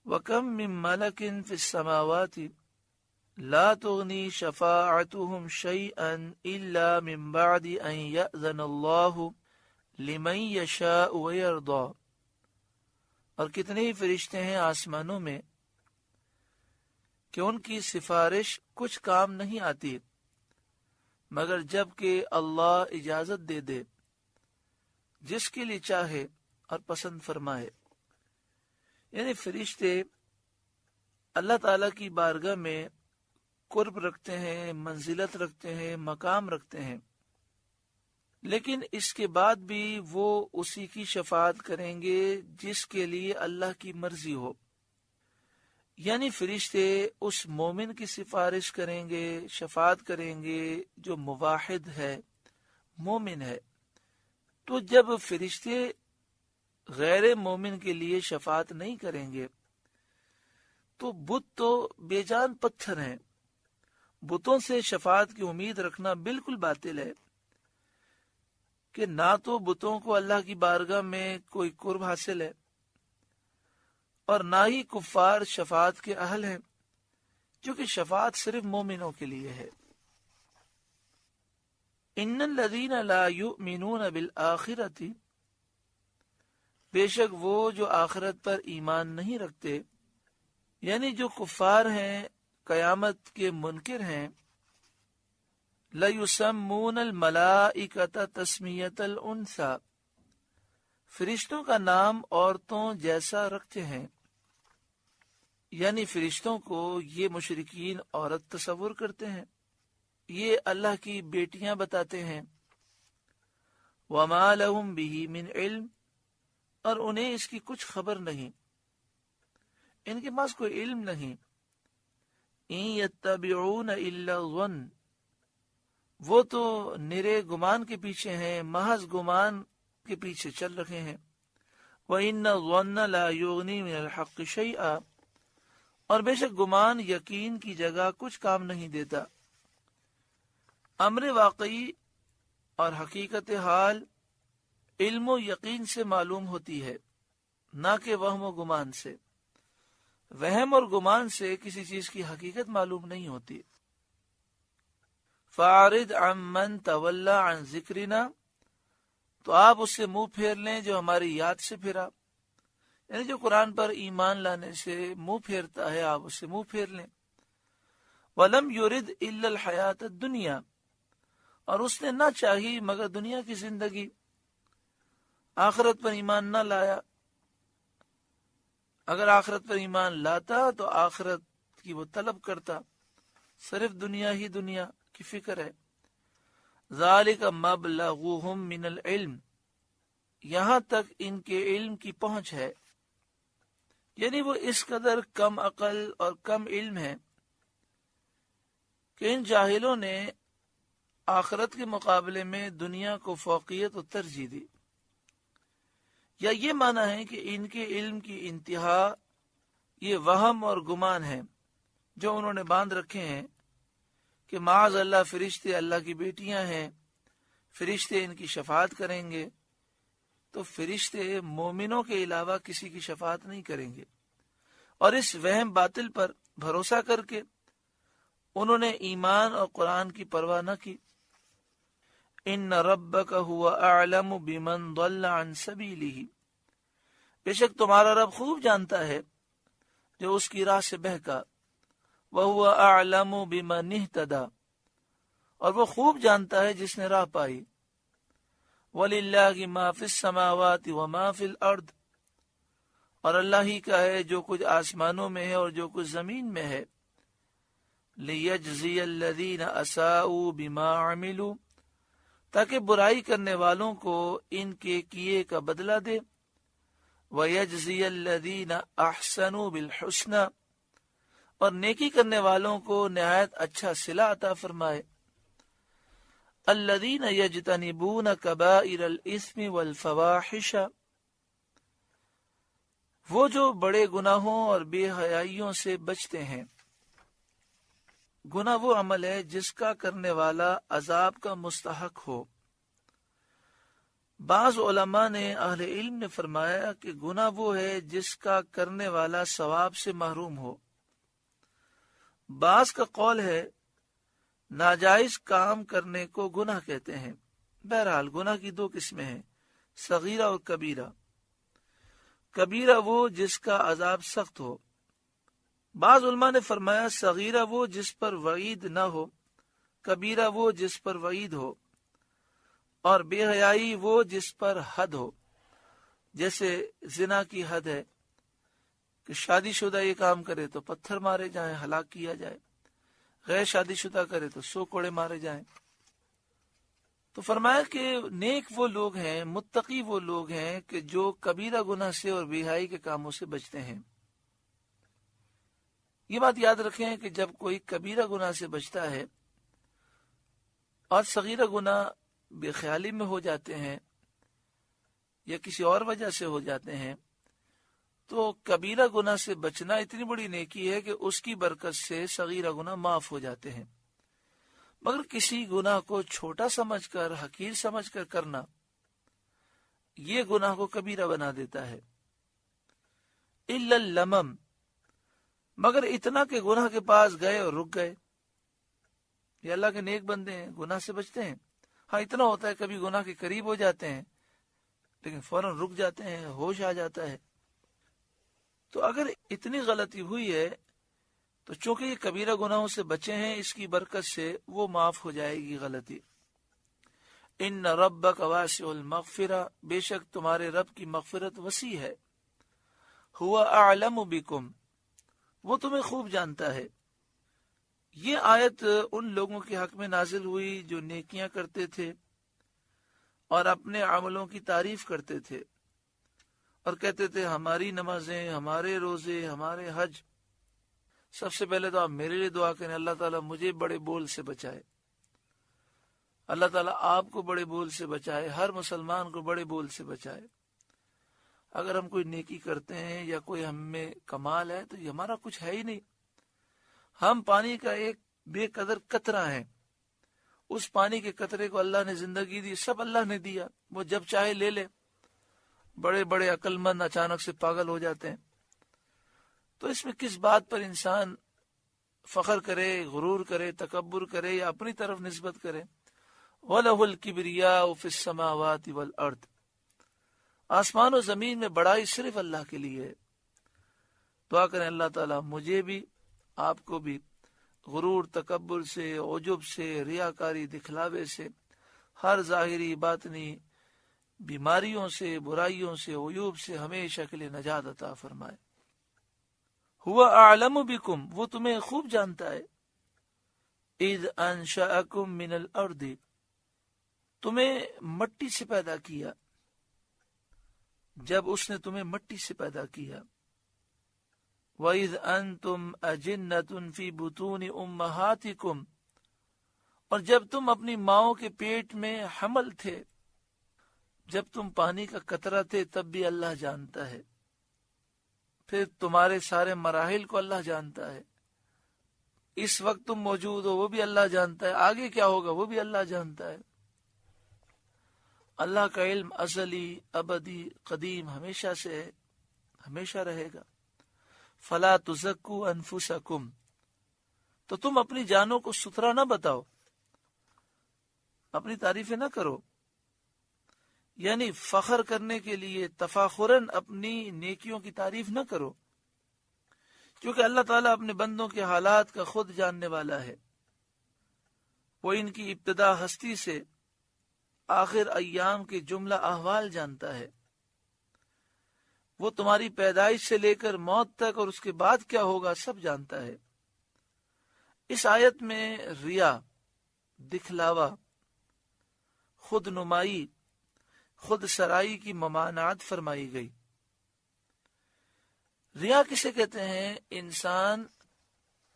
وَكَمْ مِن مَلَكٍ فِي السَّمَاوَاتِ لَا تُغْنِي شَفَاعَتُهُمْ شَيْئًا إِلَّا مِن بَعْدِ أَن يَأْذَنَ اللَّهُ لِمَن يَشَاءُ وَيَرْضَىٰ۔ اور کتنے ہی فرشتے ہیں آسمانوں میں کہ ان کی سفارش کچھ کام نہیں آتی مگر جب کہ اللہ اجازت دے دے جس کے لیے چاہے اور پسند فرمائے۔ یعنی فرشتے اللہ تعالیٰ کی بارگاہ میں قرب رکھتے ہیں، منزلت رکھتے ہیں، مقام رکھتے ہیں، لیکن اس کے بعد بھی وہ اسی کی شفاعت کریں گے جس کے لیے اللہ کی مرضی ہو۔ یعنی فرشتے اس مومن کی سفارش کریں گے، شفاعت کریں گے جو موحد ہے، مومن ہے۔ تو جب فرشتے غیر مومن کے لیے شفاعت نہیں کریں گے تو بت تو بے جان پتھر ہیں، بتوں سے شفاعت کی امید رکھنا بالکل باطل ہے کہ نہ تو بتوں کو اللہ کی بارگاہ میں کوئی قرب حاصل ہے اور نہ ہی کفار شفاعت کے اہل ہیں، کیونکہ شفاعت صرف مومنوں کے لیے ہے۔ ان الذین لا یؤمنون بالآخرۃ، بے شک وہ جو آخرت پر ایمان نہیں رکھتے، یعنی جو کفار ہیں، قیامت کے منکر ہیں، لَيُسَمُّونَ الْمَلَائِكَةَ تَسْمِيَةَ الْأُنثىٰ، فرشتوں کا نام عورتوں جیسا رکھتے ہیں، یعنی فرشتوں کو یہ مشرکین عورت تصور کرتے ہیں، یہ اللہ کی بیٹیاں بتاتے ہیں۔ وَمَا لَهُمْ بِهِ مِنْ عِلْمٍ، اور انہیں اس کی کچھ خبر نہیں، ان کے پاس کوئی علم نہیں۔ إِن يَتَّبِعُونَ إِلَّا الظَّنَّ، وہ تو نرے گمان کے پیچھے ہیں، محض گمان کے پیچھے چل رہے ہیں۔ وَإِنَّ الظَّنَّ لَا يُغْنِي مِنَ الْحَقِّ شَيْئًا، اور بے شک گمان یقین کی جگہ کچھ کام نہیں دیتا۔ امر واقعی اور حقیقت حال علم و یقین سے معلوم ہوتی ہے، نہ کہ وہم و گمان سے۔ وہم اور گمان سے کسی چیز کی حقیقت معلوم نہیں ہوتی۔ فَأَعْرِضْ عَمَّنْ تَوَلَّىٰ عَنْ ذِكْرِنَا، تو آپ اس سے منہ پھیر لیں جو ہماری یاد سے پھرا، یعنی جو قرآن پر ایمان لانے سے منہ پھیرتا ہے آپ اس سے منہ پھیر لیں۔ وَلَمْ يُرِدْ إِلَّا الْحَيَاةَ الدُّنْيَا، اور اس نے نہ چاہی مگر دنیا کی زندگی، آخرت پر ایمان نہ لایا۔ اگر آخرت پر ایمان لاتا تو آخرت کی وہ طلب کرتا، صرف دنیا ہی دنیا کی فکر ہے۔ ذَلِكَ مَبْلَغُهُم مِّنَ الْعِلْمِ، یہاں تک ان کے علم کی پہنچ ہے، یعنی وہ اس قدر کم عقل اور کم علم ہے کہ ان جاہلوں نے آخرت کے مقابلے میں دنیا کو فوقیت و ترجیح دی۔ یا یہ معنی ہے کہ ان کے علم کی انتہا یہ وہم اور گمان ہے جو انہوں نے باندھ رکھے ہیں کہ معاذ اللہ فرشتے اللہ کی بیٹیاں ہیں، فرشتے ان کی شفاعت کریں گے، تو فرشتے مومنوں کے علاوہ کسی کی شفاعت نہیں کریں گے۔ اور اس وہم باطل پر بھروسہ کر کے انہوں نے ایمان اور قرآن کی پرواہ نہ کی۔ ان ربک هو اعلم بمن ضل عن سبیلہ، بے شک تمہارا رب خوب جانتا ہے جو اس کی راہ سے بہکا۔ وهو اعلم بمن اهتدى، اور وہ خوب جانتا ہے جس نے راہ پائی۔ وَلِلَّهِ مَا فِي السَّمَاوَاتِ وَمَا فِي الْأَرْضِ، اور اللہ ہی کا ہے جو کچھ آسمانوں میں ہے اور جو کچھ زمین میں ہے۔ لِيَجْزِيَ الَّذِينَ أَسَاءُوا بِمَا عَمِلُوا، تاکہ برائی کرنے والوں کو ان کے کیے کا بدلہ دے۔ وَيَجْزِيَ الَّذِينَ أَحْسَنُوا بِالْحُسْنَى، اور نیکی کرنے والوں کو نہایت اچھا صلہ عطا فرمائے۔ الذین یجتنبون کبائر الاسم والفواحش، وہ جو بڑے گناہوں اور بے حیائیوں سے بچتے ہیں۔ گناہ وہ عمل ہے جس کا کرنے والا عذاب کا مستحق ہو، بعض علماء نے اہل علم نے فرمایا کہ گناہ وہ ہے جس کا کرنے والا ثواب سے محروم ہو۔ بعض کا قول ہے ناجائز کام کرنے کو گناہ کہتے ہیں۔ بہرحال گناہ کی دو قسمیں ہیں، صغیرہ اور کبیرہ۔ کبیرہ وہ جس کا عذاب سخت ہو۔ بعض علماء نے فرمایا صغیرہ وہ جس پر وعید نہ ہو، کبیرہ وہ جس پر وعید ہو، اور بے حیائی وہ جس پر حد ہو۔ جیسے زنا کی حد ہے کہ شادی شدہ یہ کام کرے تو پتھر مارے جائیں، ہلاک کیا جائے، غیر شادی شدہ کرے تو 100 کوڑے مارے جائیں۔ تو فرمایا کہ نیک وہ لوگ ہیں، متقی وہ لوگ ہیں کہ جو کبیرہ گناہ سے اور بے حیائی کے کاموں سے بچتے ہیں۔ یہ بات یاد رکھیں کہ جب کوئی کبیرہ گناہ سے بچتا ہے اور صغیرہ گناہ بے خیالی میں ہو جاتے ہیں یا کسی اور وجہ سے ہو جاتے ہیں، تو کبیرہ گناہ سے بچنا اتنی بڑی نیکی ہے کہ اس کی برکت سے صغیرہ گناہ معاف ہو جاتے ہیں۔ مگر کسی گناہ کو چھوٹا سمجھ کر، حقیر سمجھ کر کرنا، یہ گناہ کو کبیرہ بنا دیتا ہے۔ الا اللمم، مگر اتنا کہ گناہ کے پاس گئے اور رک گئے۔ یہ اللہ کے نیک بندے ہیں، گناہ سے بچتے ہیں۔ ہاں اتنا ہوتا ہے کبھی گناہ کے قریب ہو جاتے ہیں لیکن فوراً رک جاتے ہیں، ہوش آ جاتا ہے۔ تو اگر اتنی غلطی ہوئی ہے تو چونکہ یہ کبیرہ گناہوں سے بچے ہیں، اس کی برکت سے وہ معاف ہو جائے گی غلطی۔ ان ربک واسع المغفرہ، بے شک تمہارے رب کی مغفرت وسیع ہے۔ هو اعلم بکم، وہ تمہیں خوب جانتا ہے۔ یہ آیت ان لوگوں کے حق میں نازل ہوئی جو نیکیاں کرتے تھے اور اپنے عملوں کی تعریف کرتے تھے اور کہتے تھے ہماری نمازیں، ہمارے روزے، ہمارے حج۔ سب سے پہلے تو آپ میرے لیے دعا کریں، اللہ تعالیٰ مجھے بڑے بول سے بچائے، اللہ تعالیٰ آپ کو بڑے بول سے بچائے، ہر مسلمان کو بڑے بول سے بچائے۔ اگر ہم کوئی نیکی کرتے ہیں یا کوئی ہم میں کمال ہے تو یہ ہمارا کچھ ہے ہی نہیں۔ ہم پانی کا ایک بے قدر قطرہ ہیں۔ اس پانی کے قطرے کو اللہ نے زندگی دی، سب اللہ نے دیا، وہ جب چاہے لے لے۔ بڑے بڑے عقل مند اچانک سے پاگل ہو جاتے ہیں۔ تو اس میں کس بات پر انسان فخر کرے، غرور کرے، تکبر کرے یا اپنی طرف نسبت کرے؟ وَلَهُ الْكِبْرِيَاءُ فِي السَّمَاوَاتِ وَالْأَرْضِ، آسمان و زمین میں بڑائی صرف اللہ کے لیے ہے۔ دعا کریں اللہ تعالیٰ مجھے بھی، آپ کو بھی غرور، تکبر سے، عجب سے، ریاکاری، دکھلاوے سے، ہر ظاہری باطنی بیماریوں سے، برائیوں سے، عیوب سے ہمیشہ کے لیے نجات عطا فرمائے۔ هو اعلم بکم، وہ تمہیں خوب جانتا ہے۔ اذ انشأکم من الارض، تمہیں مٹی سے پیدا کیا، جب اس نے تمہیں مٹی سے پیدا کیا۔ وَإِذْ أَنْتُمْ أَجِنَّةٌ فِي بُطُونِ أُمَّهَاتِكُمْ، اور جب تم اپنی ماؤں کے پیٹ میں حمل تھے، جب تم پانی کا قطرہ تھے تب بھی اللہ جانتا ہے، پھر تمہارے سارے مراحل کو اللہ جانتا ہے، اس وقت تم موجود ہو وہ بھی اللہ جانتا ہے، آگے کیا ہوگا وہ بھی اللہ جانتا ہے۔ اللہ کا علم ازلی، ابدی، قدیم، ہمیشہ سے ہے، ہمیشہ رہے گا۔ فلا تزکوا انفسکم، تو تم اپنی جانوں کو ستھرا نہ بتاؤ، اپنی تعریفیں نہ کرو، یعنی فخر کرنے کے لیے تفاخراً اپنی نیکیوں کی تعریف نہ کرو، کیونکہ اللہ تعالیٰ اپنے بندوں کے حالات کا خود جاننے والا ہے۔ وہ ان کی ابتدا ہستی سے آخر ایام کے جملہ احوال جانتا ہے۔ وہ تمہاری پیدائش سے لے کر موت تک اور اس کے بعد کیا ہوگا سب جانتا ہے۔ اس آیت میں ریا، دکھلاوا، خود نمائی، خود سرائی کی ممانعت فرمائی گئی۔ ریا کسے کہتے ہیں؟ انسان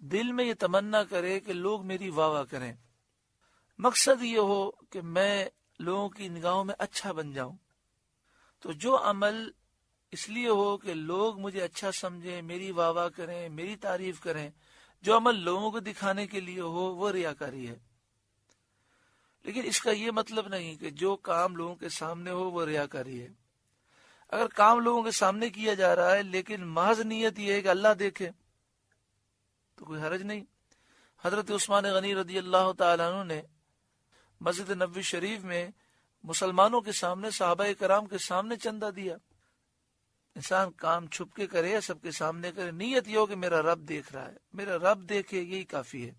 دل میں یہ تمنا کرے کہ لوگ میری واہ واہ کریں، مقصد یہ ہو کہ میں لوگوں کی نگاہوں میں اچھا بن جاؤں۔ تو جو عمل اس لیے ہو کہ لوگ مجھے اچھا سمجھیں، میری واہ واہ کریں، میری تعریف کریں، جو عمل لوگوں کو دکھانے کے لیے ہو وہ ریاکاری ہے۔ لیکن اس کا یہ مطلب نہیں کہ جو کام لوگوں کے سامنے ہو وہ ریاکاری ہے۔ اگر کام لوگوں کے سامنے کیا جا رہا ہے لیکن محض نیت یہ ہے کہ اللہ دیکھے تو کوئی حرج نہیں۔ حضرت عثمان غنی رضی اللہ تعالیٰ عنہ نے مسجد نبوی شریف میں مسلمانوں کے سامنے، صحابہ کرام کے سامنے چندہ دیا۔ انسان کام چھپ کے کرے یا سب کے سامنے کرے، نیت یہ ہو کہ میرا رب دیکھ رہا ہے، میرا رب دیکھے، یہی کافی ہے۔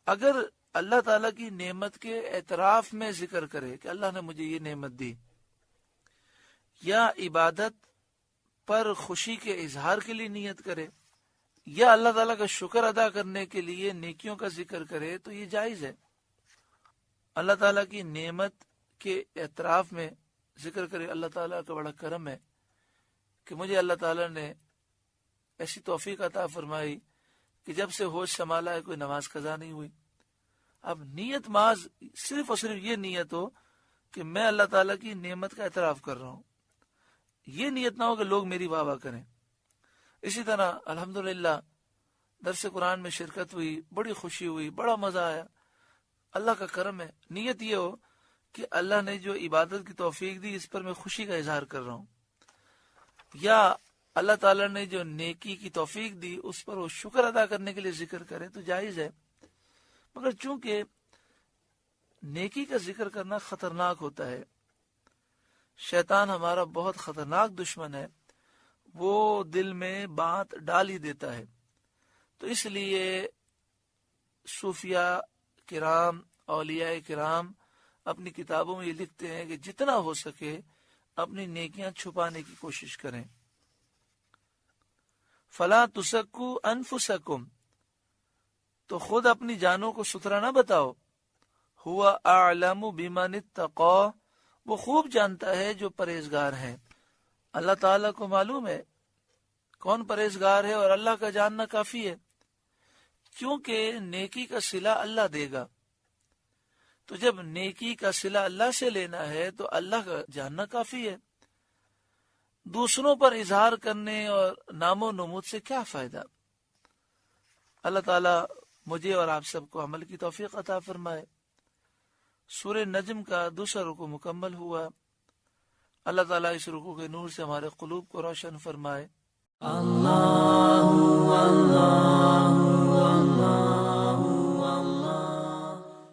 اگر اللہ تعالیٰ کی نعمت کے اعتراف میں ذکر کرے کہ اللہ نے مجھے یہ نعمت دی، یا عبادت پر خوشی کے اظہار کے لیے نیت کرے، یا اللہ تعالیٰ کا شکر ادا کرنے کے لیے نیکیوں کا ذکر کرے، تو یہ جائز ہے۔ اللہ تعالیٰ کی نعمت کے اعتراف میں ذکر کرے، اللہ تعالیٰ کا بڑا کرم ہے کہ مجھے اللہ تعالیٰ نے ایسی توفیق عطا فرمائی کہ جب سے ہوش سنبھالا ہے کوئی نماز قضا نہیں ہوئی۔ اب نیت محض صرف اور صرف یہ نیت ہو کہ میں اللہ تعالیٰ کی نعمت کا اعتراف کر رہا ہوں، یہ نیت نہ ہو کہ لوگ میری واہ واہ کریں۔ اسی طرح الحمدللہ درس قرآن میں شرکت ہوئی، بڑی خوشی ہوئی، بڑا مزہ آیا، اللہ کا کرم ہے۔ نیت یہ ہو کہ اللہ نے جو عبادت کی توفیق دی اس پر میں خوشی کا اظہار کر رہا ہوں، یا اللہ تعالیٰ نے جو نیکی کی توفیق دی اس پر وہ شکر ادا کرنے کے لیے ذکر کرے تو جائز ہے۔ مگر چونکہ نیکی کا ذکر کرنا خطرناک ہوتا ہے، شیطان ہمارا بہت خطرناک دشمن ہے، وہ دل میں بات ڈال ہی دیتا ہے، تو اس لیے صوفیاء کرام، اولیاء کرام اپنی کتابوں میں یہ لکھتے ہیں کہ جتنا ہو سکے اپنی نیکیاں چھپانے کی کوشش کریں۔ فَلَا تُزَكُّوا أَنفُسَكُمْ، تو خود اپنی جانوں کو ستھرا نہ بتاؤ۔ هُوَ أَعْلَمُ بِمَنِ اتَّقَىٰ، وہ خوب جانتا ہے جو پرہیزگار ہیں۔ اللہ تعالیٰ کو معلوم ہے کون پرہیزگار ہے، اور اللہ کا جاننا کافی ہے، کیونکہ نیکی کا صلہ اللہ دے گا۔ تو جب نیکی کا صلہ اللہ سے لینا ہے تو اللہ کا جاننا کافی ہے۔ دوسروں پر اظہار کرنے اور نام و نمود سے کیا فائدہ؟ اللہ تعالیٰ مجھے اور آپ سب کو عمل کی توفیق عطا فرمائے۔ سورہ نجم کا دوسرا رکوع مکمل ہوا۔ اللہ تعالیٰ اس رکوع کے نور سے ہمارے قلوب کو روشن فرمائے۔ اللہ اللہ اللہ